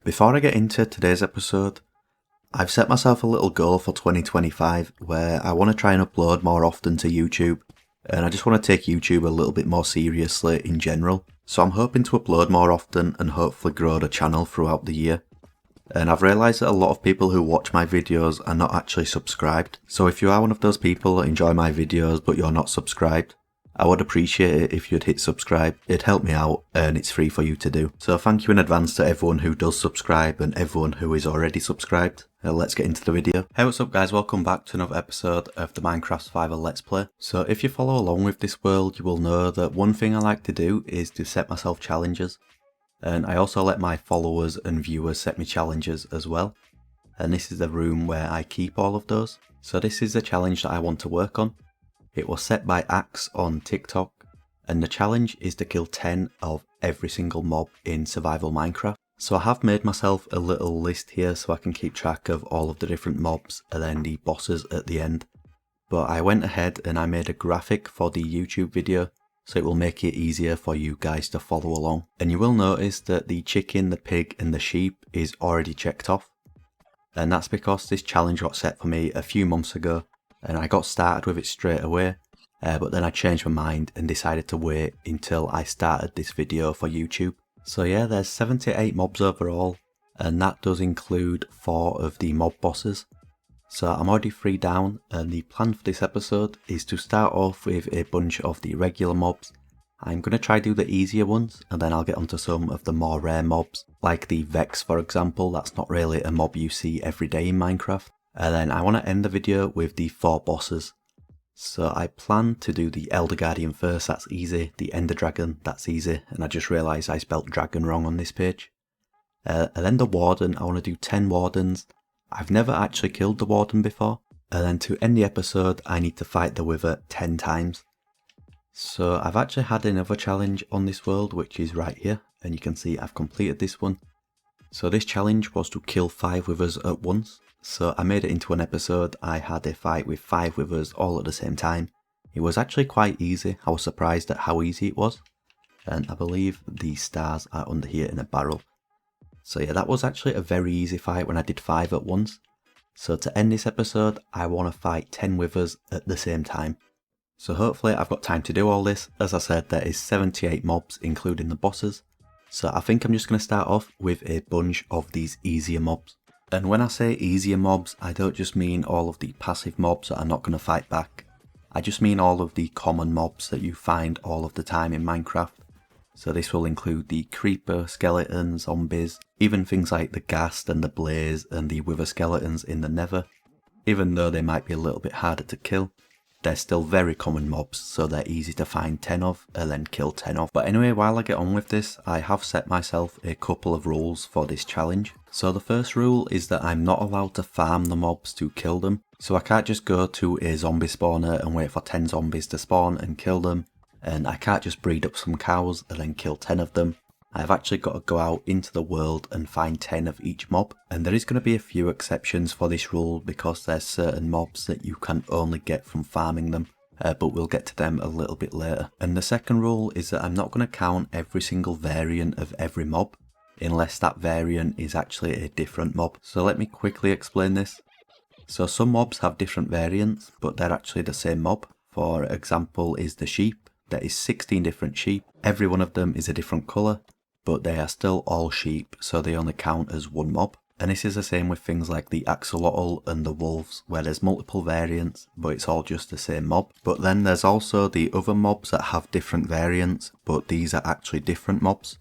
Before I get into today's episode, I've set myself a little goal for 2025 where I want to try and upload more often to YouTube, and I just want to take YouTube a little bit more seriously in general. So I'm hoping to upload more often and hopefully grow the channel throughout the year. And I've realised that a lot of people who watch my videos are not actually subscribed. So if you are one of those people that enjoy my videos but you're not subscribed, I would appreciate it if you'd hit subscribe. It'd help me out and it's free for you to do. So thank you in advance to everyone who does subscribe and everyone who is already subscribed. Let's get into the video. Hey, what's up guys, welcome back to another episode of the Minecraft Survival Let's Play. So if you follow along with this world, you will know that one thing I like to do is to set myself challenges. And I also let my followers and viewers set me challenges as well. And this is the room where I keep all of those. So this is the challenge that I want to work on. It was set by Axe on TikTok, and the challenge is to kill 10 of every single mob in Survival Minecraft. So I have made myself a little list here so I can keep track of all of the different mobs and then the bosses at the end. But I went ahead and I made a graphic for the YouTube video so it will make it easier for you guys to follow along. And you will notice that the chicken, the pig and the sheep is already checked off. And that's because this challenge got set for me a few months ago. And I got started with it straight away, but then I changed my mind and decided to wait until I started this video for YouTube. So yeah, there's 78 mobs overall, and that does include 4 of the mob bosses. So I'm already 3 down, and the plan for this episode is to start off with a bunch of the regular mobs. I'm going to try do the easier ones, and then I'll get onto some of the more rare mobs, like the Vex for example. That's not really a mob you see every day in Minecraft. And then I want to end the video with the 4 bosses. So I plan to do the Elder Guardian first, that's easy. The Ender Dragon, that's easy. And I just realised I spelt dragon wrong on this page. And then the Warden, I want to do 10 Wardens. I've never actually killed the Warden before. And then to end the episode, I need to fight the Wither 10 times. So I've actually had another challenge on this world, which is right here. And you can see I've completed this one. So this challenge was to kill 5 Withers at once. So I made it into an episode. I had a fight with 5 Withers all at the same time. It was actually quite easy. I was surprised at how easy it was. And I believe the stars are under here in a barrel. So yeah, that was actually a very easy fight when I did 5 at once. So to end this episode, I want to fight 10 Withers at the same time. So hopefully I've got time to do all this. As I said, there is 78 mobs including the bosses. So I think I'm just going to start off with a bunch of these easier mobs. And when I say easier mobs, I don't just mean all of the passive mobs that are not going to fight back. I just mean all of the common mobs that you find all of the time in Minecraft. So this will include the creeper, skeletons, zombies, even things like the ghast and the blaze and the wither skeletons in the Nether. Even though they might be a little bit harder to kill, they're still very common mobs, so they're easy to find 10 of and then kill 10 of. But anyway, while I get on with this, I have set myself a couple of rules for this challenge. So the first rule is that I'm not allowed to farm the mobs to kill them. So I can't just go to a zombie spawner and wait for 10 zombies to spawn and kill them. And I can't just breed up some cows and then kill 10 of them. I've actually got to go out into the world and find 10 of each mob. And there is going to be a few exceptions for this rule because there's certain mobs that you can only get from farming them. But we'll get to them a little bit later. And the second rule is that I'm not going to count every single variant of every mob unless that variant is actually a different mob. So let me quickly explain this. So some mobs have different variants, but they're actually the same mob. For example is the sheep. There is 16 different sheep. Every one of them is a different colour, but they are still all sheep, so they only count as one mob. And this is the same with things like the axolotl and the wolves, where there's multiple variants, but it's all just the same mob. But then there's also the other mobs that have different variants, but these are actually different mobs.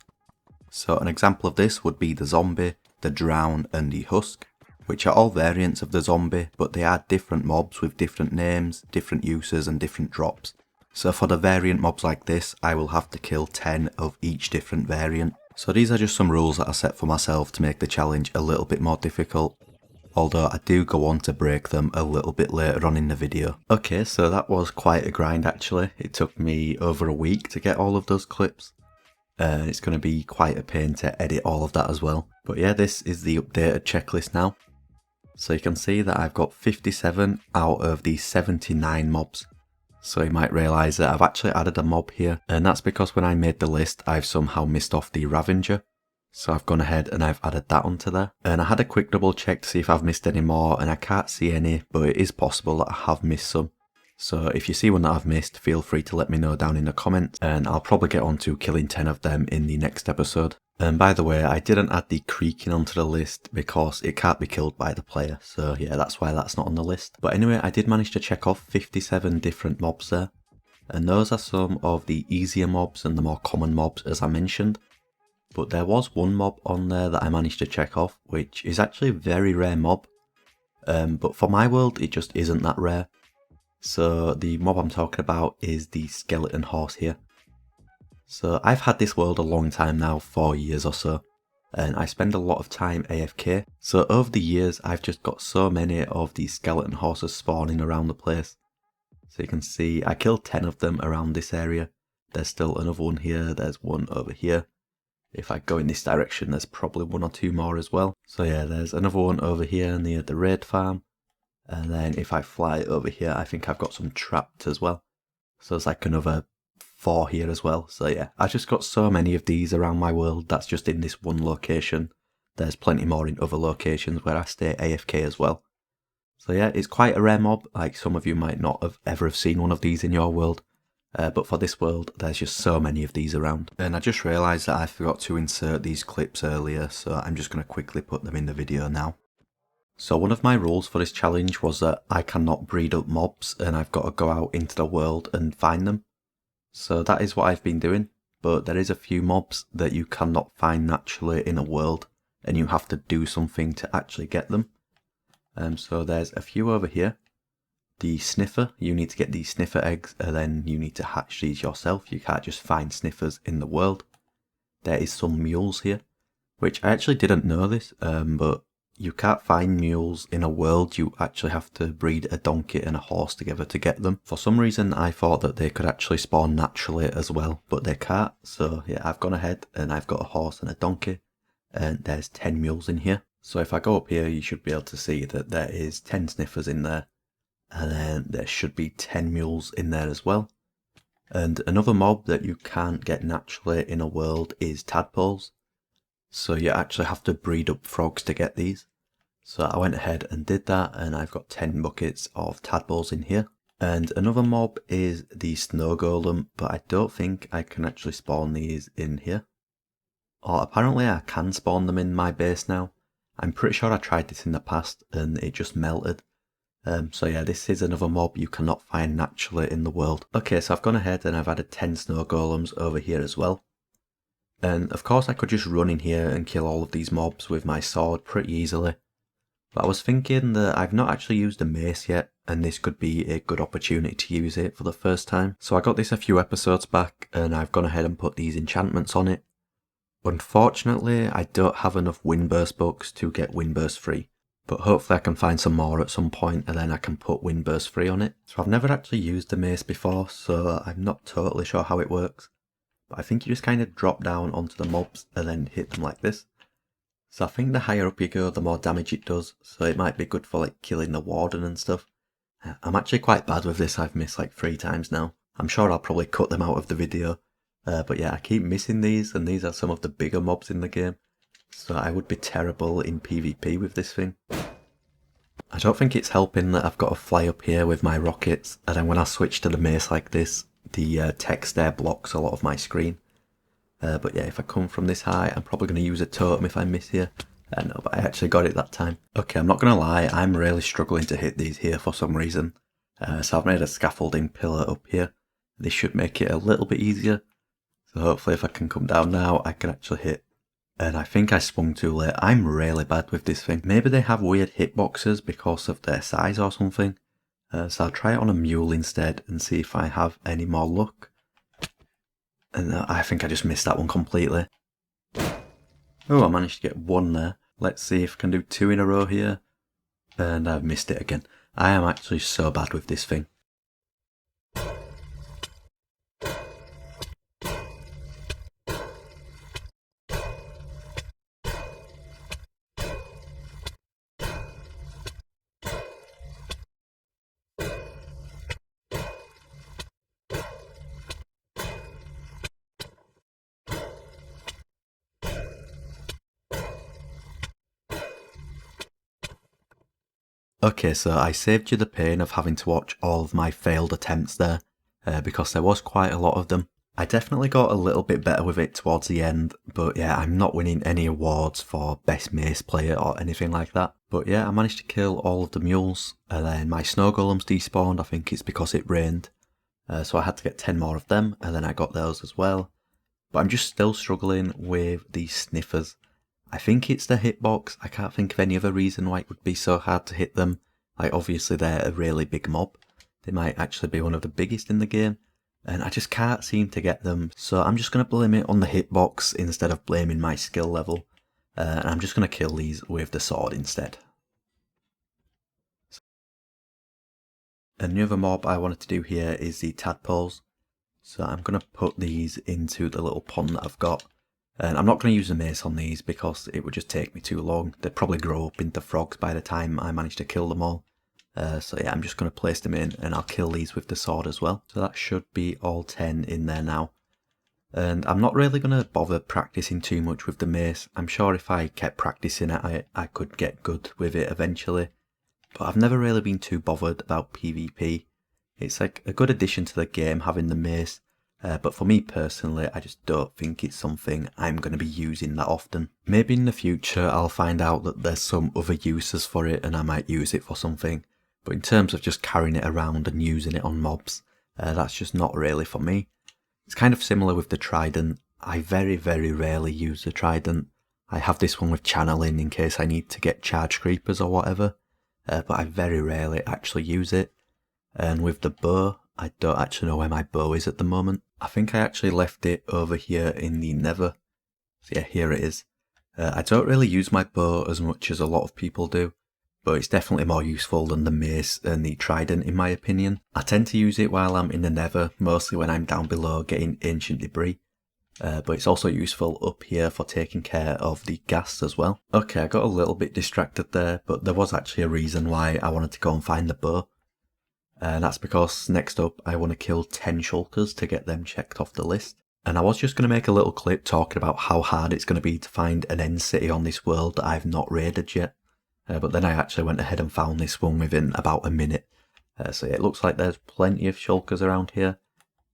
So an example of this would be the zombie, the drown and the husk, which are all variants of the zombie, but they are different mobs with different names, different uses and different drops. So for the variant mobs like this, I will have to kill 10 of each different variant. So these are just some rules that I set for myself to make the challenge a little bit more difficult. Although I do go on to break them a little bit later on in the video. Okay, so that was quite a grind actually. It took me over a week to get all of those clips. It's going to be quite a pain to edit all of that as well. But yeah, this is the updated checklist now. So you can see that I've got 57 out of the 79 mobs. So you might realise that I've actually added a mob here, and that's because when I made the list I've somehow missed off the Ravager. So I've gone ahead and I've added that onto there. And I had a quick double check to see if I've missed any more, and I can't see any, but it is possible that I have missed some. So if you see one that I've missed, feel free to let me know down in the comments, and I'll probably get on to killing 10 of them in the next episode. And by the way, I didn't add the creaking onto the list because it can't be killed by the player, so yeah, that's why that's not on the list. But anyway, I did manage to check off 57 different mobs there, and those are some of the easier mobs and the more common mobs as I mentioned. But there was one mob on there that I managed to check off, which is actually a very rare mob, but for my world it just isn't that rare. So the mob I'm talking about is the skeleton horse here. So I've had this world a long time now, 4 years or so, and I spend a lot of time AFK. So over the years I've just got so many of these skeleton horses spawning around the place. So you can see I killed 10 of them around this area. There's still another one here, there's one over here. If I go in this direction, there's probably one or two more as well. So yeah, there's another one over here near the raid farm. And then if I fly over here, I think I've got some trapped as well. So there's like another 4 here as well. So yeah, I just got so many of these around my world. That's just in this one location. There's plenty more in other locations where I stay AFK as well. So yeah, it's quite a rare mob. Like some of you might not have ever seen one of these in your world. But for this world, there's just so many of these around. And I just realised that I forgot to insert these clips earlier, so I'm just going to quickly put them in the video now. So one of my rules for this challenge was that I cannot breed up mobs and I've got to go out into the world and find them. So that is what I've been doing, but there is a few mobs that you cannot find naturally in a world and you have to do something to actually get them. So there's a few over here. The sniffer, you need to get these sniffer eggs and then you need to hatch these yourself. You can't just find sniffers in the world. There is some mules here, which I actually didn't know this, but you can't find mules in a world. You actually have to breed a donkey and a horse together to get them. For some reason I thought that they could actually spawn naturally as well, but they can't. So yeah, I've gone ahead and I've got a horse and a donkey, and there's 10 mules in here. So if I go up here, you should be able to see that there is 10 sniffers in there. And then there should be 10 mules in there as well. And another mob that you can't get naturally in a world is tadpoles. So you actually have to breed up frogs to get these. So I went ahead and did that, and I've got 10 buckets of tadpoles in here. And another mob is the snow golem, but I don't think I can actually spawn these in here. Or apparently I can spawn them in my base now. I'm pretty sure I tried this in the past and it just melted. So yeah, this is another mob you cannot find naturally in the world. Okay, so I've gone ahead and I've added 10 snow golems over here as well. And of course I could just run in here and kill all of these mobs with my sword pretty easily. But I was thinking that I've not actually used a mace yet, and this could be a good opportunity to use it for the first time. So I got this a few episodes back and I've gone ahead and put these enchantments on it. Unfortunately, I don't have enough windburst books to get windburst free. But hopefully I can find some more at some point and then I can put windburst free on it. So I've never actually used the mace before, so I'm not totally sure how it works. But I think you just kind of drop down onto the mobs and then hit them like this. So I think the higher up you go, the more damage it does. So it might be good for like killing the Warden and stuff. I'm actually quite bad with this. I've missed like 3 times now. I'm sure I'll probably cut them out of the video. But yeah, I keep missing these, and these are some of the bigger mobs in the game. So I would be terrible in PvP with this thing. I don't think it's helping that I've got to fly up here with my rockets, and then when I switch to the mace like this, the text there blocks a lot of my screen. But yeah, if I come from this high, I'm probably going to use a totem if I miss here. No, but I actually got it that time. Okay, I'm not going to lie, I'm really struggling to hit these here for some reason. So I've made a scaffolding pillar up here. This should make it a little bit easier. So hopefully if I can come down now, I can actually hit. And I think I swung too late. I'm really bad with this thing. Maybe they have weird hitboxes because of their size or something. So I'll try it on a mule instead and see if I have any more luck. And I think I just missed that one completely. Oh, I managed to get 1 there. Let's see if I can do 2 in a row here. And I've missed it again. I am actually so bad with this thing. Okay, so I saved you the pain of having to watch all of my failed attempts there, because there was quite a lot of them. I definitely got a little bit better with it towards the end, but yeah, I'm not winning any awards for best mace player or anything like that. But yeah, I managed to kill all of the mules, and then my snow golems despawned. I think it's because it rained, so I had to get 10 more of them, and then I got those as well. But I'm just still struggling with these sniffers. I think it's the hitbox. I can't think of any other reason why it would be so hard to hit them. Like, obviously they're a really big mob. They might actually be one of the biggest in the game, and I just can't seem to get them. So I'm just going to blame it on the hitbox instead of blaming my skill level. And I'm just going to kill these with the sword instead. And the other mob I wanted to do here is the tadpoles. So I'm going to put these into the little pond that I've got. And I'm not going to use a mace on these because it would just take me too long. They'd probably grow up into frogs by the time I manage to kill them all. So yeah, I'm just going to place them in and I'll kill these with the sword as well. So that should be all 10 in there now. And I'm not really going to bother practicing too much with the mace. I'm sure if I kept practicing it, I could get good with it eventually. But I've never really been too bothered about PvP. It's like a good addition to the game having the mace. But for me personally, I just don't think it's something I'm going to be using that often. Maybe in the future I'll find out that there's some other uses for it and I might use it for something. But in terms of just carrying it around and using it on mobs, that's just not really for me. It's kind of similar with the trident. I very, very rarely use the trident. I have this one with channeling in case I need to get charge creepers or whatever. But I very rarely actually use it. And with the bow, I don't actually know where my bow is at the moment. I think I actually left it over here in the Nether. So yeah, here it is. I don't really use my bow as much as a lot of people do, but it's definitely more useful than the mace and the trident in my opinion. I tend to use it while I'm in the Nether, mostly when I'm down below getting ancient debris. But it's also useful up here for taking care of the ghast as well. Okay, I got a little bit distracted there, but there was actually a reason why I wanted to go and find the bow. And that's because next up I want to kill 10 shulkers to get them checked off the list. And I was just going to make a little clip talking about how hard it's going to be to find an end city on this world that I've not raided yet. But then I actually went ahead and found this one within about a minute. So yeah, it looks like there's plenty of shulkers around here.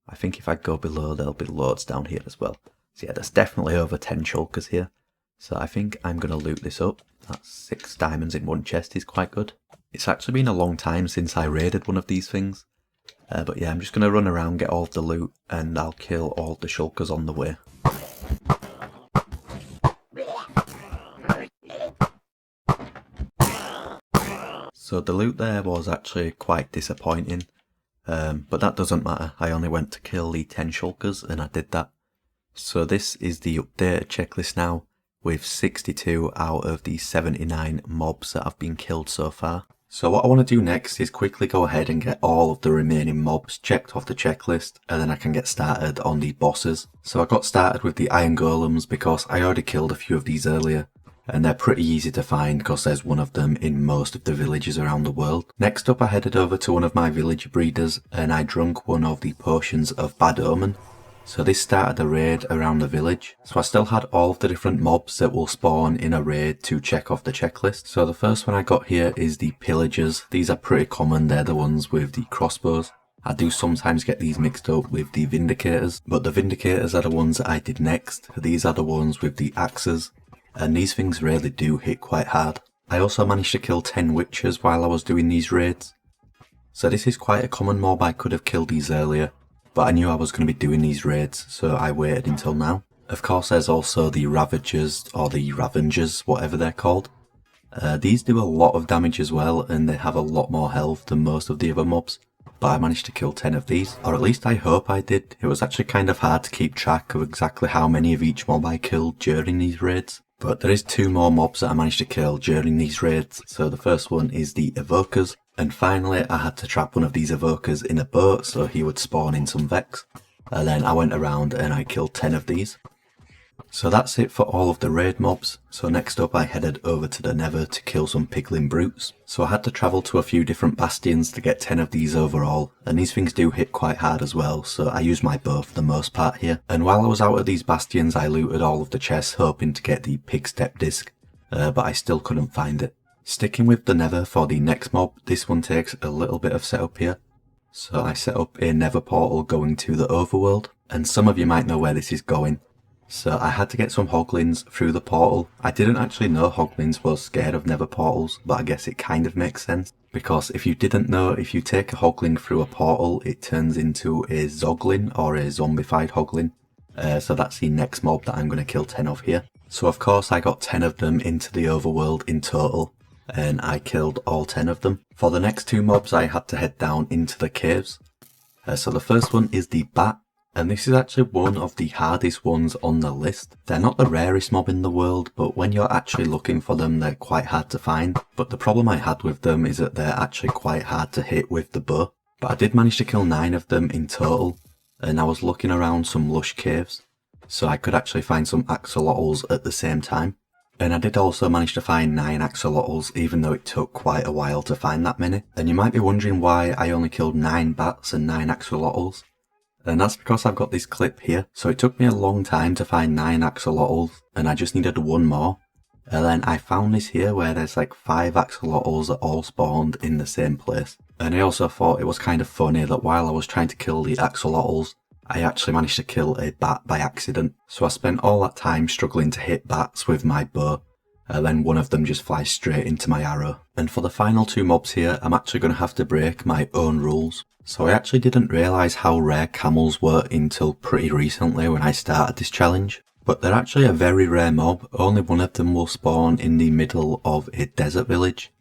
I think if I go below there'll be loads down here as well. So yeah, there's definitely over 10 shulkers here. So I think I'm going to loot this up. That's 6 diamonds in one chest is quite good. It's actually been a long time since I raided one of these things. But yeah, I'm just going to run around, get all of the loot, and I'll kill all the shulkers on the way. So the loot there was actually quite disappointing. But that doesn't matter. I only went to kill the 10 shulkers and I did that. So this is the updated checklist now, with 62 out of the 79 mobs that have been killed so far. So what I want to do next is quickly go ahead and get all of the remaining mobs checked off the checklist, and then I can get started on the bosses. So I got started with the iron golems because I already killed a few of these earlier, and they're pretty easy to find because there's one of them in most of the villages around the world. Next up I headed over to one of my village breeders and I drank one of the potions of bad omen. So this started a raid around the village, so I still had all of the different mobs that will spawn in a raid to check off the checklist. So the first one I got here is the pillagers. These are pretty common, they're the ones with the crossbows. I do sometimes get these mixed up with the vindicators, but the vindicators are the ones that I did next. These are the ones with the axes, and these things really do hit quite hard. I also managed to kill 10 witches while I was doing these raids. So this is quite a common mob. I could have killed these earlier, but I knew I was going to be doing these raids, so I waited until now. Of course there's also the Ravagers, or the Ravengers, whatever they're called. These do a lot of damage as well, and they have a lot more health than most of the other mobs. But I managed to kill 10 of these, or at least I hope I did. It was actually kind of hard to keep track of exactly how many of each mob I killed during these raids. But there is 2 more mobs that I managed to kill during these raids. So the first one is the Evokers. And finally I had to trap one of these Evokers in a boat so he would spawn in some Vex. And then I went around and I killed 10 of these. So that's it for all of the raid mobs. So next up I headed over to the Nether to kill some piglin brutes. So I had to travel to a few different bastions to get 10 of these overall, and these things do hit quite hard as well, so I used my bow for the most part here. And while I was out at these bastions I looted all of the chests hoping to get the pig step disc, but I still couldn't find it. Sticking with the Nether for the next mob, this one takes a little bit of setup here. So I set up a Nether portal going to the overworld, and some of you might know where this is going. So I had to get some hoglins through the portal. I didn't actually know hoglins was scared of Nether portals, but I guess it kind of makes sense. Because if you didn't know, if you take a hoglin through a portal, it turns into a zoglin or a zombified hoglin. So that's the next mob that I'm going to kill 10 of here. So of course I got 10 of them into the overworld in total, and I killed all 10 of them. For the next two mobs I had to head down into the caves. So the first one is the bat, and this is actually one of the hardest ones on the list. They're not the rarest mob in the world, but when you're actually looking for them they're quite hard to find. But the problem I had with them is that they're actually quite hard to hit with the bow. But I did manage to kill 9 of them in total, and I was looking around some lush caves, so I could actually find some axolotls at the same time. And I did also manage to find 9 axolotls, even though it took quite a while to find that many. And you might be wondering why I only killed 9 bats and 9 axolotls. And that's because I've got this clip here. So it took me a long time to find 9 axolotls, and I just needed 1 more. And then I found this here where there's like 5 axolotls that all spawned in the same place. And I also thought it was kind of funny that while I was trying to kill the axolotls, I actually managed to kill a bat by accident. So I spent all that time struggling to hit bats with my bow, and then one of them just flies straight into my arrow. And for the final 2 mobs here, I'm actually going to have to break my own rules. So I actually didn't realise how rare camels were until pretty recently when I started this challenge. But they're actually a very rare mob. Only one of them will spawn in the middle of a desert village.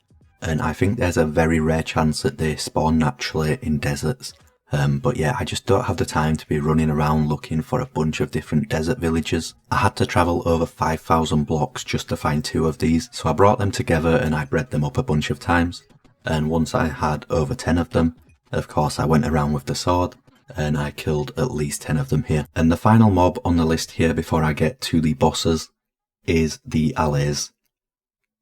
And I think there's a very rare chance that they spawn naturally in deserts. But yeah, I just don't have the time to be running around looking for a bunch of different desert villages. I had to travel over 5,000 blocks just to find 2 of these, so I brought them together and I bred them up a bunch of times. And once I had over 10 of them, of course I went around with the sword, and I killed at least 10 of them here. And the final mob on the list here before I get to the bosses is the allays.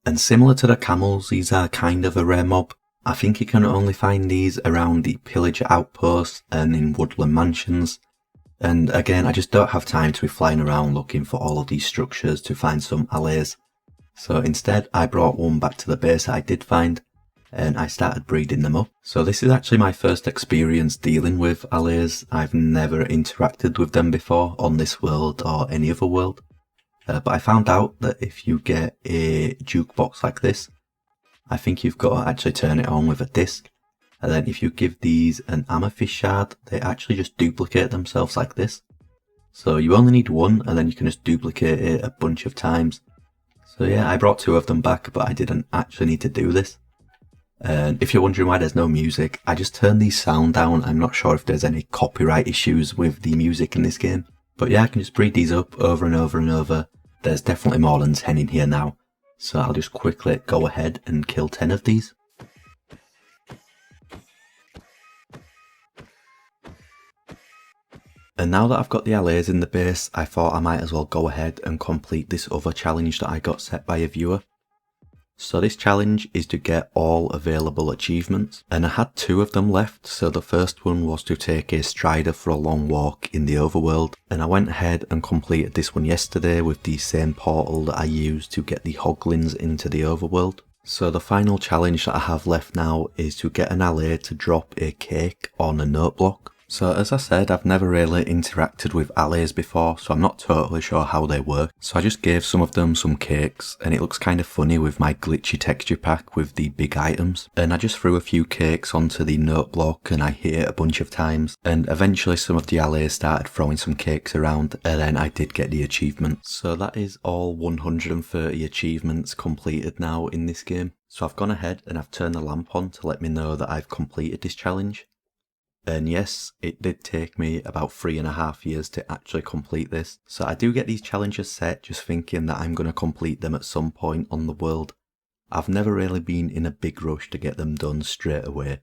And similar to the camels, these are kind of a rare mob. I think you can only find these around the pillager outposts and in woodland mansions. And again, I just don't have time to be flying around looking for all of these structures to find some allays. So instead, I brought one back to the base that I did find, and I started breeding them up. So this is actually my first experience dealing with allays. I've never interacted with them before on this world or any other world. But I found out that if you get a jukebox like this, I think you've got to actually turn it on with a disc, and then if you give these an amethyst shard, they actually just duplicate themselves like this. So you only need 1, and then you can just duplicate it a bunch of times. So yeah, I brought 2 of them back, but I didn't actually need to do this. And if you're wondering why there's no music, I just turned the sound down. I'm not sure if there's any copyright issues with the music in this game. But yeah, I can just breed these up over and over and over. There's definitely more than 10 in here now. So I'll just quickly go ahead and kill 10 of these. And now that I've got the allays in the base, I thought I might as well go ahead and complete this other challenge that I got set by a viewer. So this challenge is to get all available achievements, and I had 2 of them left. So the first one was to take a strider for a long walk in the overworld, and I went ahead and completed this one yesterday with the same portal that I used to get the hoglins into the overworld. So the final challenge that I have left now is to get an allay to drop a cake on a note block. So as I said, I've never really interacted with allays before, so I'm not totally sure how they work. So I just gave some of them some cakes, and it looks kind of funny with my glitchy texture pack with the big items. And I just threw a few cakes onto the note block and I hit it a bunch of times. And eventually some of the allays started throwing some cakes around, and then I did get the achievement. So that is all 130 achievements completed now in this game. So I've gone ahead and I've turned the lamp on to let me know that I've completed this challenge. And yes, it did take me about 3.5 years to actually complete this. So I do get these challenges set just thinking that I'm going to complete them at some point on the world. I've never really been in a big rush to get them done straight away.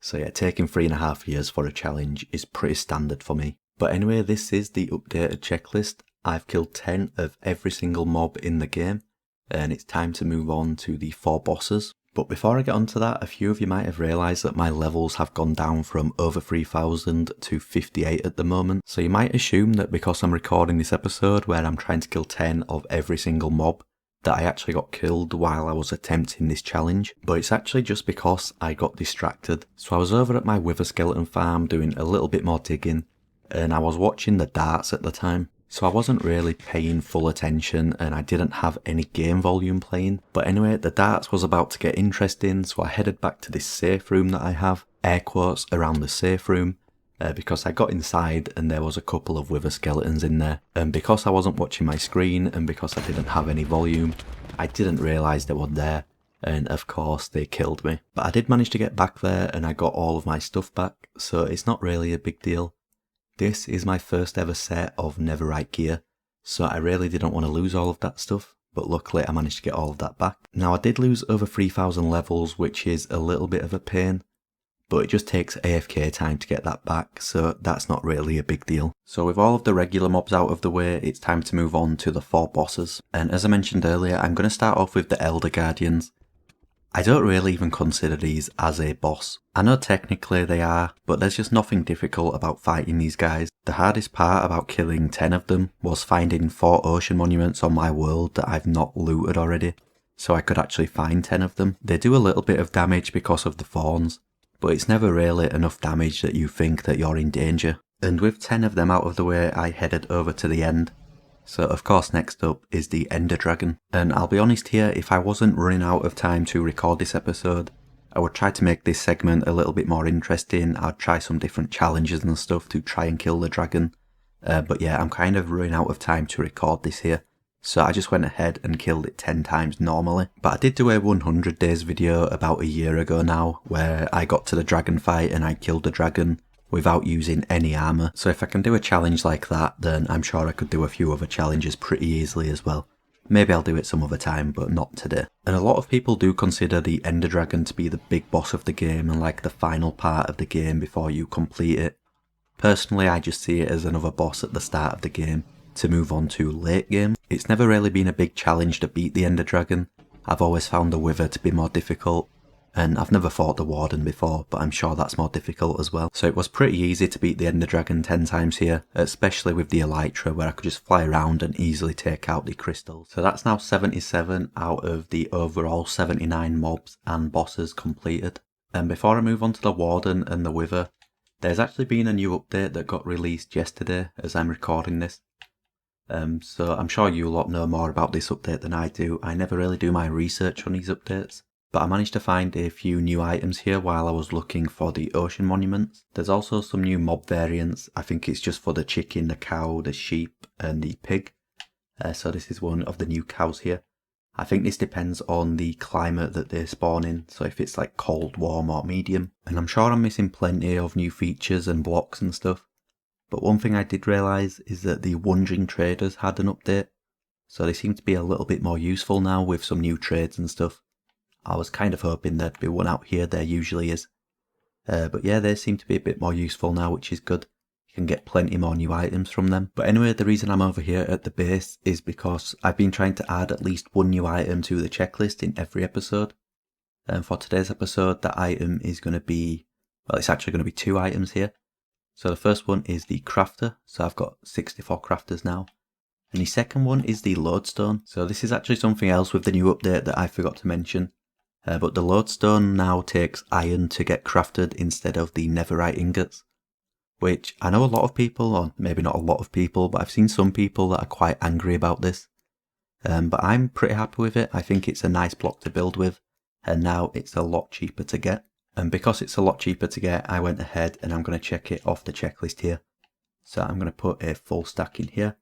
So yeah, taking 3.5 years for a challenge is pretty standard for me. But anyway, this is the updated checklist. I've killed 10 of every single mob in the game, and it's time to move on to the 4 bosses. But before I get onto that, a few of you might have realised that my levels have gone down from over 3,000 to 58 at the moment. So you might assume that because I'm recording this episode where I'm trying to kill 10 of every single mob, that I actually got killed while I was attempting this challenge, but it's actually just because I got distracted. So I was over at my wither skeleton farm doing a little bit more digging, and I was watching the darts at the time. So I wasn't really paying full attention and I didn't have any game volume playing. But anyway, the darts was about to get interesting, so I headed back to this safe room that I have, air quotes around the safe room, because I got inside and there was a couple of wither skeletons in there. And because I wasn't watching my screen and because I didn't have any volume, I didn't realise they were there. And of course they killed me. But I did manage to get back there and I got all of my stuff back, so it's not really a big deal. This is my first ever set of netherite gear, so I really didn't want to lose all of that stuff, but luckily I managed to get all of that back. Now I did lose over 3,000 levels, which is a little bit of a pain, but it just takes AFK time to get that back, so that's not really a big deal. So with all of the regular mobs out of the way, it's time to move on to the 4 bosses. And as I mentioned earlier, I'm going to start off with the Elder Guardians. I don't really even consider these as a boss. I know technically they are, but there's just nothing difficult about fighting these guys. The hardest part about killing 10 of them was finding 4 ocean monuments on my world that I've not looted already, so I could actually find 10 of them. They do a little bit of damage because of the thorns, but it's never really enough damage that you think that you're in danger. And with 10 of them out of the way, I headed over to the end. So of course next up is the Ender Dragon. And I'll be honest here, if I wasn't running out of time to record this episode, I would try to make this segment a little bit more interesting. I'd try some different challenges and stuff to try and kill the dragon. But yeah, I'm kind of running out of time to record this here. So I just went ahead and killed it 10 times normally. But I did do a 100 days video about a year ago now, where I got to the dragon fight and I killed the dragon without using any armour. So if I can do a challenge like that, then I'm sure I could do a few other challenges pretty easily as well. Maybe I'll do it some other time, but not today. And a lot of people do consider the Ender Dragon to be the big boss of the game and like the final part of the game before you complete it. Personally, I just see it as another boss at the start of the game to move on to late game. It's never really been a big challenge to beat the Ender Dragon. I've always found the Wither to be more difficult. And I've never fought the Warden before, but I'm sure that's more difficult as well. So it was pretty easy to beat the Ender Dragon 10 times here, especially with the Elytra where I could just fly around and easily take out the crystals. So that's now 77 out of the overall 79 mobs and bosses completed. And before I move on to the Warden and the Wither, there's actually been a new update that got released yesterday as I'm recording this. So I'm sure you lot know more about this update than I do. I never really do my research on these updates. But I managed to find a few new items here while I was looking for the ocean monuments. There's also some new mob variants. I think it's just for the chicken, the cow, the sheep and the pig. So this is one of the new cows here. I think this depends on the climate that they spawn in, so if it's like cold, warm or medium. And I'm sure I'm missing plenty of new features and blocks and stuff. But one thing I did realise is that the Wandering Traders had an update. So they seem to be a little bit more useful now with some new trades and stuff. I was kind of hoping there'd be one out here, there usually is. But yeah, they seem to be a bit more useful now, which is good. You can get plenty more new items from them. But anyway, the reason I'm over here at the base is because I've been trying to add at least one new item to the checklist in every episode. And for today's episode, that item is going to be, well, it's actually going to be 2 items here. So the first one is the crafter. So I've got 64 crafters now. And the second one is the lodestone. So this is actually something else with the new update that I forgot to mention. But the lodestone now takes iron to get crafted instead of the netherite ingots, which I know a lot of people, or maybe not a lot of people, but I've seen some people that are quite angry about this. But I'm pretty happy with it. I think it's a nice block to build with, and now it's a lot cheaper to get. And because it's a lot cheaper to get, I went ahead and I'm going to check it off the checklist here. So I'm going to put a full stack in here.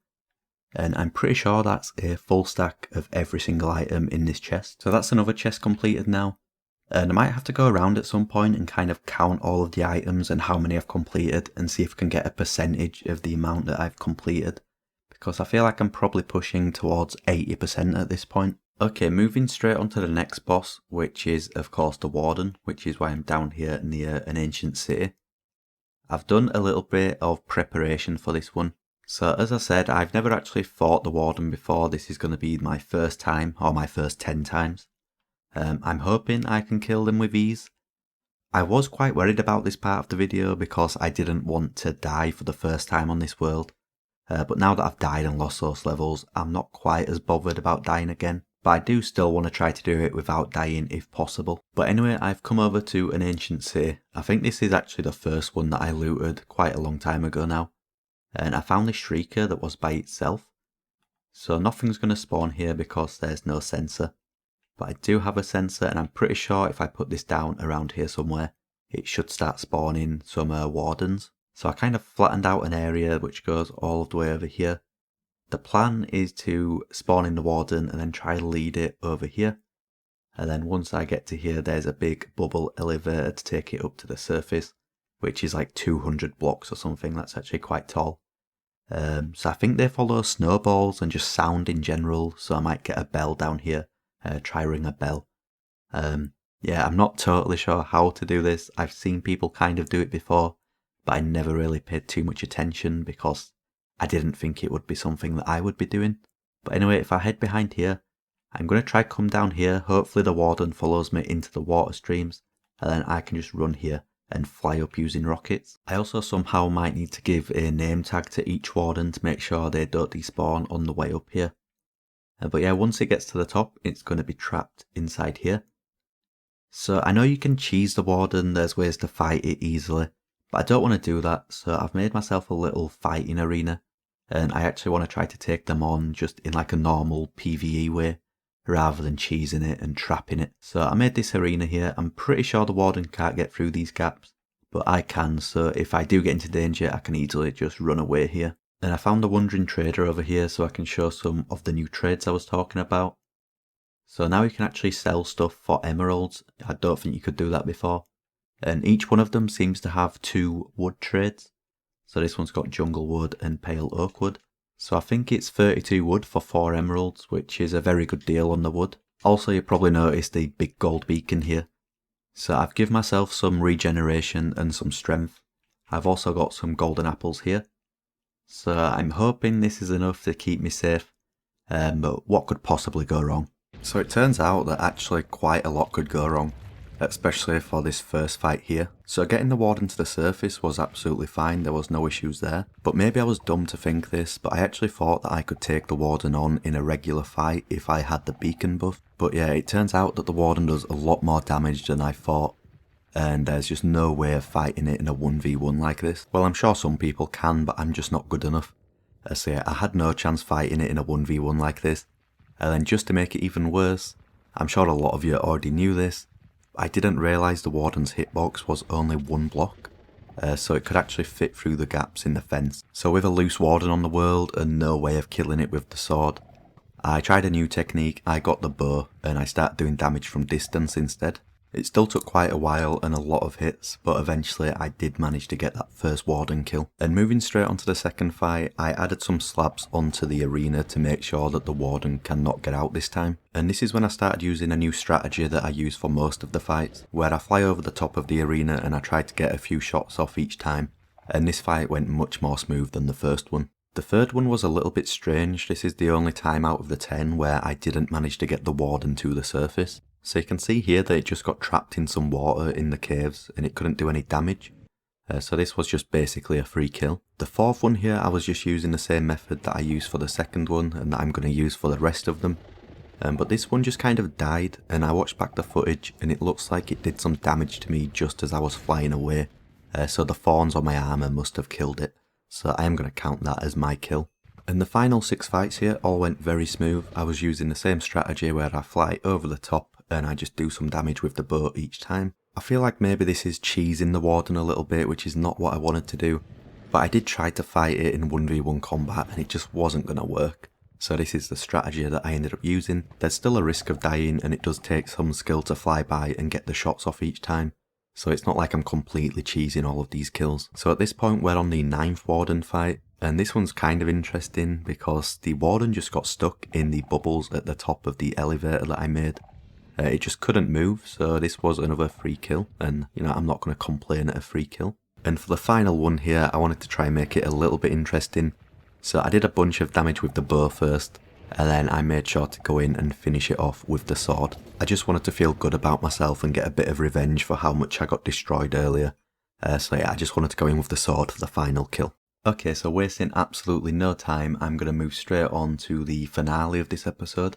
And I'm pretty sure that's a full stack of every single item in this chest. So that's another chest completed now. And I might have to go around at some point and kind of count all of the items and how many I've completed and see if I can get a percentage of the amount that I've completed. Because I feel like I'm probably pushing towards 80% at this point. Okay, moving straight on to the next boss, which is of course the Warden, which is why I'm down here near an ancient city. I've done a little bit of preparation for this one. So as I said, I've never actually fought the Warden before. This is going to be my first time, or my first 10 times. I'm hoping I can kill them with ease. I was quite worried about this part of the video because I didn't want to die for the first time on this world. But now that I've died and lost those levels, I'm not quite as bothered about dying again. but I do still want to try to do it without dying if possible. But anyway, I've come over to an ancient city. I think this is actually the first one that I looted quite a long time ago now. And I found this shrieker that was by itself. So nothing's going to spawn here because there's no sensor. But I do have a sensor, and I'm pretty sure if I put this down around here somewhere, it should start spawning some wardens. So I kind of flattened out an area which goes all of the way over here. The plan is to spawn in the warden and then try to lead it over here. And then once I get to here, there's a big bubble elevator to take it up to the surface, which is like 200 blocks or something. That's actually quite tall. So I think they follow snowballs and just sound in general. So I might get a bell down here, try ring a bell. Yeah, I'm not totally sure how to do this. I've seen people kind of do it before, but I never really paid too much attention because I didn't think it would be something that I would be doing. But anyway, if I head behind here, I'm going to try come down here. Hopefully the warden follows me into the water streams, and then I can just run here and fly up using rockets. I also somehow might need to give a name tag to each warden to make sure they don't despawn on the way up here. But yeah, once it gets to the top, it's going to be trapped inside here. So I know you can cheese the warden, there's ways to fight it easily, but I don't want to do that, so I've made myself a little fighting arena, and I actually want to try to take them on just in like a normal PvE way, rather than cheesing it and trapping it. So I made this arena here. I'm pretty sure the warden can't get through these gaps, but I can, so if I do get into danger, I can easily just run away here. And I found the wandering trader over here so I can show some of the new trades I was talking about. So now you can actually sell stuff for emeralds. I don't think you could do that before. And each one of them seems to have 2 wood trades. So this one's got jungle wood and pale oak wood. So I think it's 32 wood for 4 emeralds, which is a very good deal on the wood. Also, you probably noticed the big gold beacon here. So I've given myself some regeneration and some strength. I've also got some golden apples here. So I'm hoping this is enough to keep me safe. But what could possibly go wrong? So it turns out that actually quite a lot could go wrong, especially for this first fight here. So getting the warden to the surface was absolutely fine, there was no issues there. But maybe I was dumb to think this, but I actually thought that I could take the warden on in a regular fight if I had the beacon buff. But yeah, it turns out that the warden does a lot more damage than I thought, and there's just no way of fighting it in a 1v1 like this. Well, I'm sure some people can, but I'm just not good enough. So yeah, I had no chance fighting it in a 1v1 like this. And then just to make it even worse, I'm sure a lot of you already knew this, I didn't realise the warden's hitbox was only 1 block, so it could actually fit through the gaps in the fence. So with a loose warden on the world and no way of killing it with the sword, I tried a new technique. I got the bow and I started doing damage from distance instead. It still took quite a while and a lot of hits, but eventually I did manage to get that first warden kill. And moving straight onto the second fight, I added some slabs onto the arena to make sure that the warden cannot get out this time. And this is when I started using a new strategy that I use for most of the fights, where I fly over the top of the arena and I try to get a few shots off each time. And this fight went much more smooth than the first one. The third one was a little bit strange. This is the only time out of the 10 where I didn't manage to get the warden to the surface. So you can see here that it just got trapped in some water in the caves and it couldn't do any damage. So this was just basically a free kill. The fourth one here, I was just using the same method that I used for the second one and that I'm going to use for the rest of them. But this one just kind of died, and I watched back the footage and it looks like it did some damage to me just as I was flying away. So the thorns on my armour must have killed it. So I am going to count that as my kill. And the final 6 fights here all went very smooth. I was using the same strategy where I fly over the top and I just do some damage with the bow each time. I feel like maybe this is cheesing the warden a little bit, which is not what I wanted to do. But I did try to fight it in 1v1 combat and it just wasn't going to work. So this is the strategy that I ended up using. There's still a risk of dying and it does take some skill to fly by and get the shots off each time. So it's not like I'm completely cheesing all of these kills. So at this point we're on the 9th warden fight. And this one's kind of interesting because the warden just got stuck in the bubbles at the top of the elevator that I made. It just couldn't move, so this was another free kill, and you know, I'm not going to complain at a free kill. And for the final one here, I wanted to try and make it a little bit interesting. So I did a bunch of damage with the bow first, and then I made sure to go in and finish it off with the sword. I just wanted to feel good about myself and get a bit of revenge for how much I got destroyed earlier. So yeah, I just wanted to go in with the sword for the final kill. Okay, so wasting absolutely no time, I'm going to move straight on to the finale of this episode.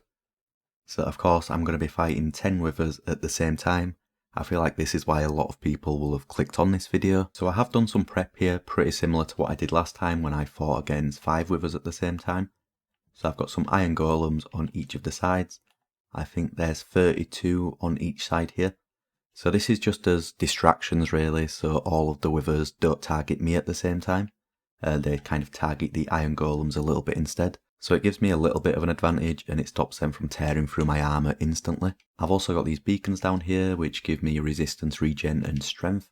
So of course I'm going to be fighting 10 withers at the same time. I feel like this is why a lot of people will have clicked on this video. So I have done some prep here, pretty similar to what I did last time when I fought against 5 withers at the same time. So I've got some iron golems on each of the sides. I think there's 32 on each side here. So this is just as distractions really, so all of the withers don't target me at the same time. They kind of target the iron golems a little bit instead. So it gives me a little bit of an advantage and it stops them from tearing through my armour instantly. I've also got these beacons down here which give me resistance, regen and strength.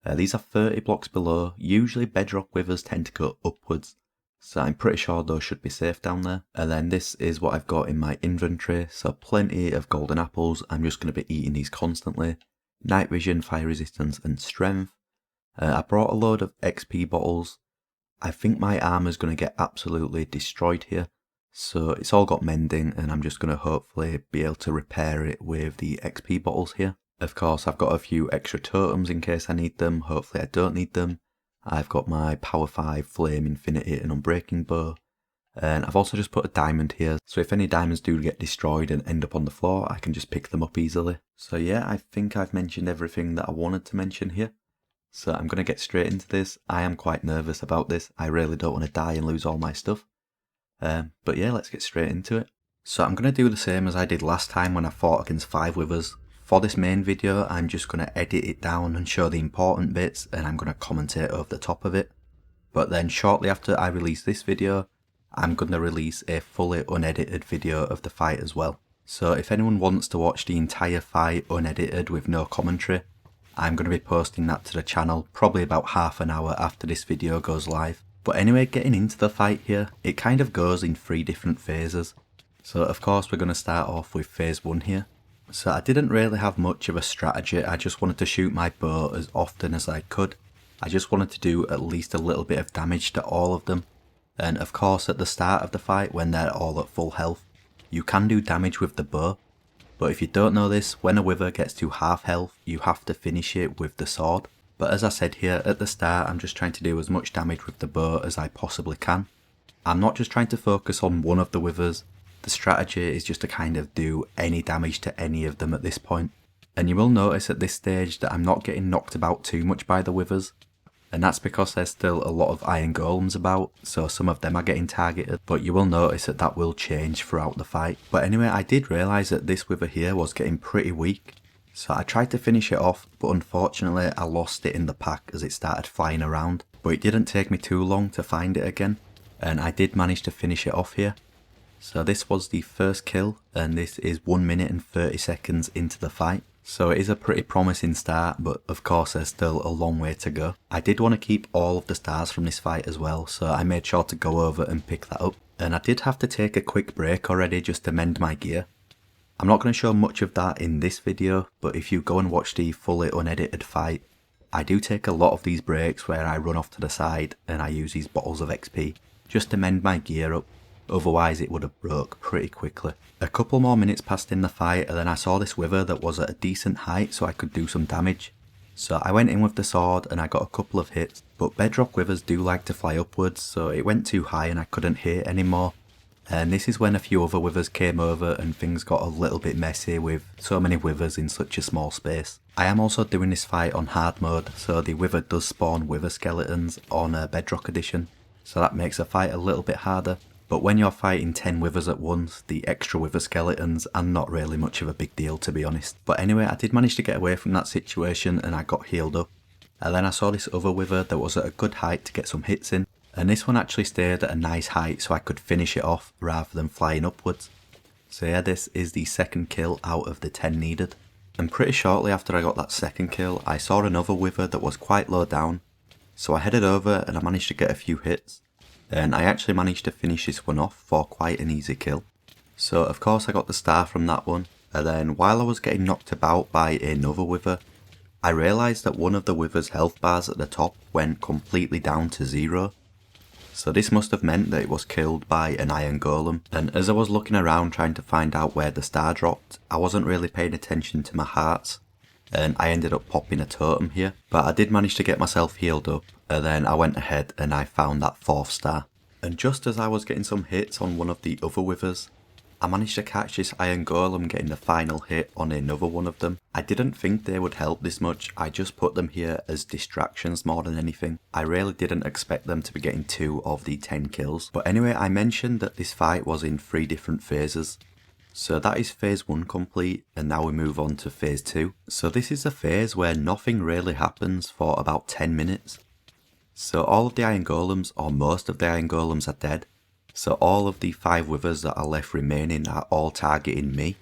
These are 30 blocks below. Usually bedrock withers tend to go upwards, so I'm pretty sure those should be safe down there. And then this is what I've got in my inventory, so plenty of golden apples. I'm just going to be eating these constantly. Night vision, fire resistance and strength. I brought a load of XP bottles. I think my armor's going to get absolutely destroyed here, so it's all got mending and I'm just going to hopefully be able to repair it with the XP bottles here. Of course I've got a few extra totems in case I need them, hopefully I don't need them. I've got my power 5 flame, infinity and unbreaking bow, and I've also just put a diamond here, so if any diamonds do get destroyed and end up on the floor I can just pick them up easily. So yeah, I think I've mentioned everything that I wanted to mention here. So I'm going to get straight into this. I am quite nervous about this. I really don't want to die and lose all my stuff. But yeah, let's get straight into it. So I'm going to do the same as I did last time when I fought against 5 withers. For this main video, I'm just going to edit it down and show the important bits, and I'm going to commentate over the top of it. But then shortly after I release this video, I'm going to release a fully unedited video of the fight as well. So if anyone wants to watch the entire fight unedited with no commentary, I'm going to be posting that to the channel probably about half an hour after this video goes live. But anyway, getting into the fight here, it kind of goes in 3 different phases. So of course we're going to start off with phase 1 here. So I didn't really have much of a strategy, I just wanted to shoot my bow as often as I could. I just wanted to do at least a little bit of damage to all of them. And of course at the start of the fight when they're all at full health, you can do damage with the bow. But if you don't know this, when a wither gets to half health, you have to finish it with the sword. But as I said here, at the start I'm just trying to do as much damage with the bow as I possibly can. I'm not just trying to focus on one of the withers, the strategy is just to kind of do any damage to any of them at this point. And you will notice at this stage that I'm not getting knocked about too much by the withers. And that's because there's still a lot of iron golems about, so some of them are getting targeted, but you will notice that that will change throughout the fight. But anyway, I did realise that this wither here was getting pretty weak, so I tried to finish it off, but unfortunately I lost it in the pack as it started flying around. But it didn't take me too long to find it again, and I did manage to finish it off here. So this was the first kill, and this is 1 minute and 30 seconds into the fight. So it is a pretty promising start, but of course there's still a long way to go. I did want to keep all of the stars from this fight as well, so I made sure to go over and pick that up. And I did have to take a quick break already just to mend my gear. I'm not going to show much of that in this video, but if you go and watch the fully unedited fight, I do take a lot of these breaks where I run off to the side and I use these bottles of XP just to mend my gear up. Otherwise it would have broke pretty quickly. A couple more minutes passed in the fight and then I saw this wither that was at a decent height so I could do some damage. So I went in with the sword and I got a couple of hits, but bedrock withers do like to fly upwards, so it went too high and I couldn't hit anymore. And this is when a few other withers came over and things got a little bit messy with so many withers in such a small space. I am also doing this fight on hard mode, so the wither does spawn wither skeletons on Bedrock Edition, so that makes the fight a little bit harder. But when you're fighting 10 withers at once, the extra wither skeletons are not really much of a big deal, to be honest. But anyway, I did manage to get away from that situation and I got healed up. And then I saw this other wither that was at a good height to get some hits in. And this one actually stayed at a nice height so I could finish it off rather than flying upwards. So yeah, this is the second kill out of the 10 needed. And pretty shortly after I got that second kill, I saw another wither that was quite low down. So I headed over and I managed to get a few hits. And I actually managed to finish this one off for quite an easy kill. So of course I got the star from that one, and then while I was getting knocked about by another wither, I realised that one of the wither's health bars at the top went completely down to 0. So this must have meant that it was killed by an iron golem, and as I was looking around trying to find out where the star dropped, I wasn't really paying attention to my hearts, and I ended up popping a totem here. But I did manage to get myself healed up, and then I went ahead and I found that 4th star. And just as I was getting some hits on one of the other withers, I managed to catch this iron golem getting the final hit on another one of them. I didn't think they would help this much, I just put them here as distractions more than anything. I really didn't expect them to be getting 2 of the 10 kills. But anyway, I mentioned that this fight was in 3 different phases. So that is phase 1 complete, and now we move on to phase 2. So this is a phase where nothing really happens for about 10 minutes. So all of the iron golems, or most of the iron golems, are dead. So all of the 5 withers that are left remaining are all targeting me.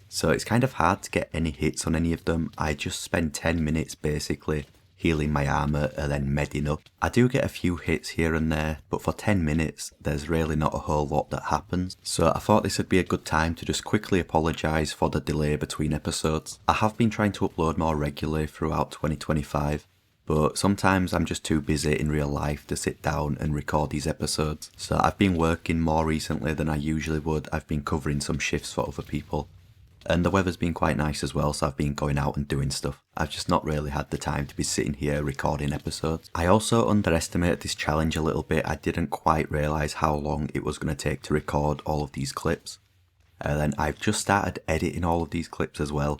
So it's kind of hard to get any hits on any of them. I just spend 10 minutes basically healing my armor and then medding up. I do get a few hits here and there, but for 10 minutes there's really not a whole lot that happens. So I thought this would be a good time to just quickly apologise for the delay between episodes. I have been trying to upload more regularly throughout 2025. But sometimes I'm just too busy in real life to sit down and record these episodes. So I've been working more recently than I usually would. I've been covering some shifts for other people. And the weather's been quite nice as well, so I've been going out and doing stuff. I've just not really had the time to be sitting here recording episodes. I also underestimated this challenge a little bit. I didn't quite realise how long it was going to take to record all of these clips. And then I've just started editing all of these clips as well.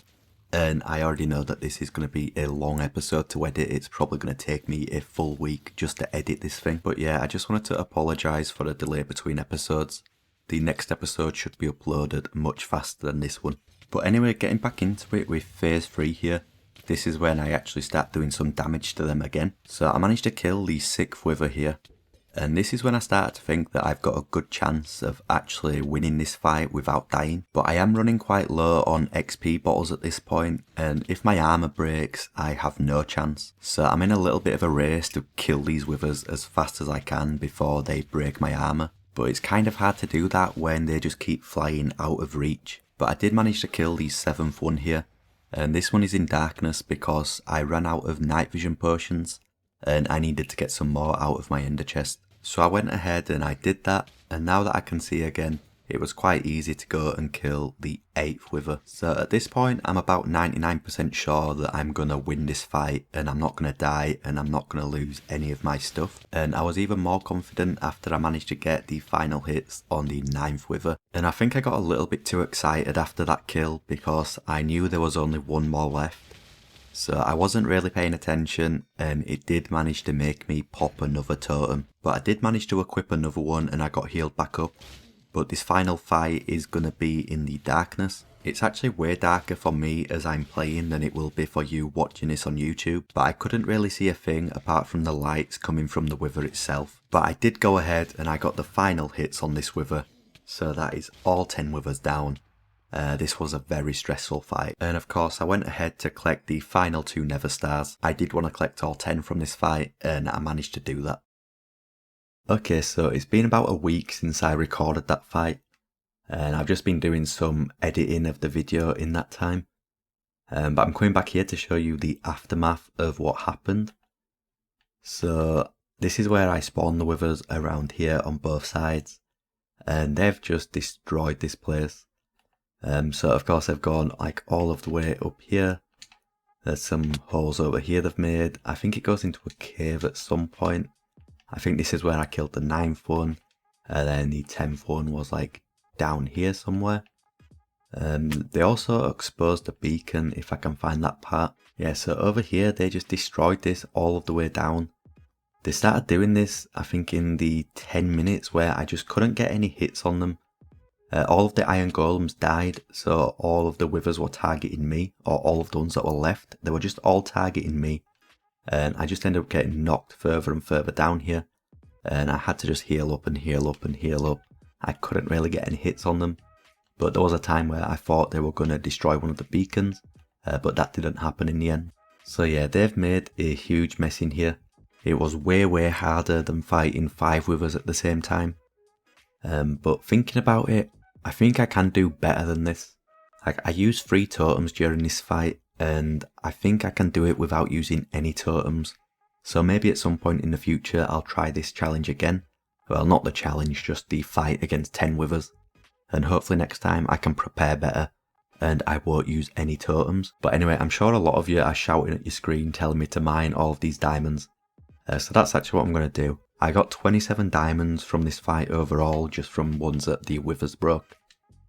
And I already know that this is going to be a long episode to edit. It's probably going to take me a full week just to edit this thing. But yeah, I just wanted to apologise for the delay between episodes. The next episode should be uploaded much faster than this one. But anyway, getting back into it with phase 3 here. This is when I actually start doing some damage to them again. So I managed to kill the 6th wither here. And this is when I started to think that I've got a good chance of actually winning this fight without dying. But I am running quite low on XP bottles at this point, and if my armor breaks, I have no chance. So I'm in a little bit of a race to kill these withers as fast as I can before they break my armor. But it's kind of hard to do that when they just keep flying out of reach. But I did manage to kill the 7th one here. And this one is in darkness because I ran out of night vision potions and I needed to get some more out of my ender chest. So I went ahead and I did that, and now that I can see again, it was quite easy to go and kill the 8th wither. So at this point I'm about 99% sure that I'm going to win this fight and I'm not going to die and I'm not going to lose any of my stuff. And I was even more confident after I managed to get the final hits on the 9th wither. And I think I got a little bit too excited after that kill because I knew there was only one more left. So I wasn't really paying attention and it did manage to make me pop another totem. But I did manage to equip another one and I got healed back up. But this final fight is going to be in the darkness. It's actually way darker for me as I'm playing than it will be for you watching this on YouTube. But I couldn't really see a thing apart from the lights coming from the wither itself. But I did go ahead and I got the final hits on this wither. So that is all 10 withers down. This was a very stressful fight, and of course I went ahead to collect the final 2 Nether stars. I did want to collect all 10 from this fight and I managed to do that. Okay, so it's been about a week since I recorded that fight and I've just been doing some editing of the video in that time. But I'm coming back here to show you the aftermath of what happened. So this is where I spawned the withers around here on both sides and they've just destroyed this place. So of course they've gone like all of the way up here. There's some holes over here they've made. I think it goes into a cave at some point. I think this is where I killed the 9th one. And then the 10th one was like down here somewhere. They also exposed a beacon if I can find that part. Yeah, so over here they just destroyed this all of the way down. They started doing this I think in the 10 minutes where I just couldn't get any hits on them. All of the iron golems died, so all of the withers were targeting me, or all of the ones that were left, they were just all targeting me. And I just ended up getting knocked further and further down here, and I had to just heal up and heal up and heal up. I couldn't really get any hits on them, but there was a time where I thought they were going to destroy one of the beacons, but that didn't happen in the end. So yeah, they've made a huge mess in here. It was way harder than fighting 5 withers at the same time. But thinking about it, I think I can do better than this. Like, I used 3 totems during this fight and I think I can do it without using any totems. So maybe at some point in the future I'll try this challenge again. Well, not the challenge, just the fight against 10 withers. And hopefully next time I can prepare better and I won't use any totems. But anyway, I'm sure a lot of you are shouting at your screen telling me to mine all of these diamonds. So that's actually what I'm going to do. I got 27 diamonds from this fight overall, just from ones that the withers broke.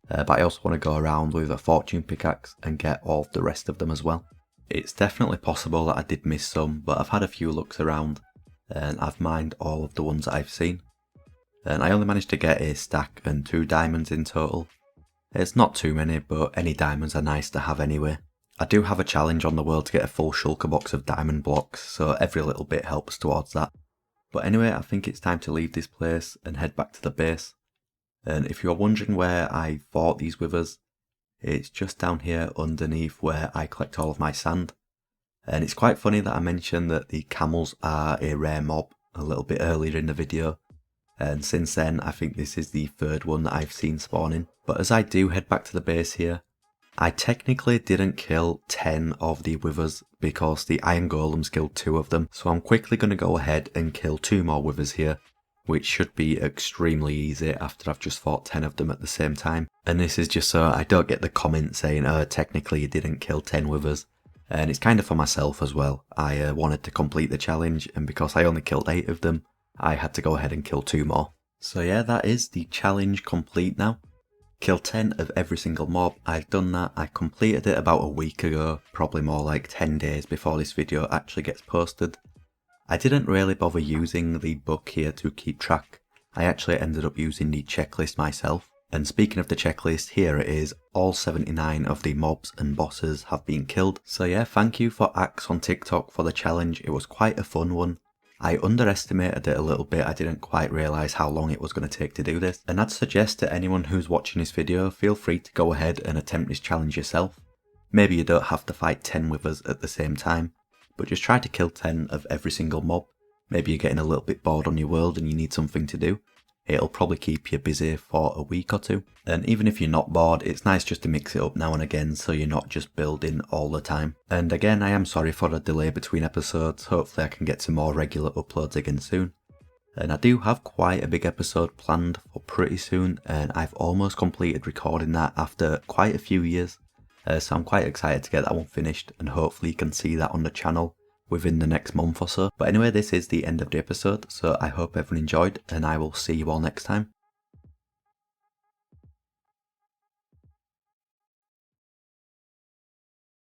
but I also want to go around with a fortune pickaxe and get all of the rest of them as well. It's definitely possible that I did miss some, but I've had a few looks around and I've mined all of the ones that I've seen. And I only managed to get a stack and 2 diamonds in total. It's not too many, but any diamonds are nice to have anyway. I do have a challenge on the world to get a full shulker box of diamond blocks, so every little bit helps towards that. But anyway, I think it's time to leave this place and head back to the base. And if you're wondering where I fought these withers, it's just down here underneath where I collect all of my sand. And it's quite funny that I mentioned that the camels are a rare mob a little bit earlier in the video. And since then, I think this is the 3rd one that I've seen spawning. But as I do head back to the base here, I technically didn't kill 10 of the withers because the iron golems killed 2 of them. So I'm quickly going to go ahead and kill 2 more withers here, which should be extremely easy after I've just fought 10 of them at the same time. And this is just so I don't get the comment saying, oh, technically you didn't kill 10 withers. And it's kind of for myself as well. I wanted to complete the challenge, and because I only killed 8 of them, I had to go ahead and kill 2 more. So yeah, that is the challenge complete now. Kill 10 of every single mob. I've done that. I completed it about a week ago, probably more like 10 days before this video actually gets posted. I didn't really bother using the book here to keep track. I actually ended up using the checklist myself. And speaking of the checklist, here it is. All 79 of the mobs and bosses have been killed. So yeah, thank you for Axe on TikTok for the challenge. It was quite a fun one. I underestimated it a little bit. I didn't quite realise how long it was going to take to do this. And I'd suggest to anyone who's watching this video, feel free to go ahead and attempt this challenge yourself. Maybe you don't have to fight 10 withers at the same time, but just try to kill 10 of every single mob. Maybe you're getting a little bit bored on your world and you need something to do. It'll probably keep you busy for a week or 2. And even if you're not bored, it's nice just to mix it up now and again so you're not just building all the time. And again, I am sorry for the delay between episodes. Hopefully I can get some more regular uploads again soon. And I do have quite a big episode planned for pretty soon, and I've almost completed recording that after quite a few years. So I'm quite excited to get that one finished, and hopefully you can see that on the channel within the next month or so. But anyway, this is the end of the episode, so I hope everyone enjoyed, and I will see you all next time.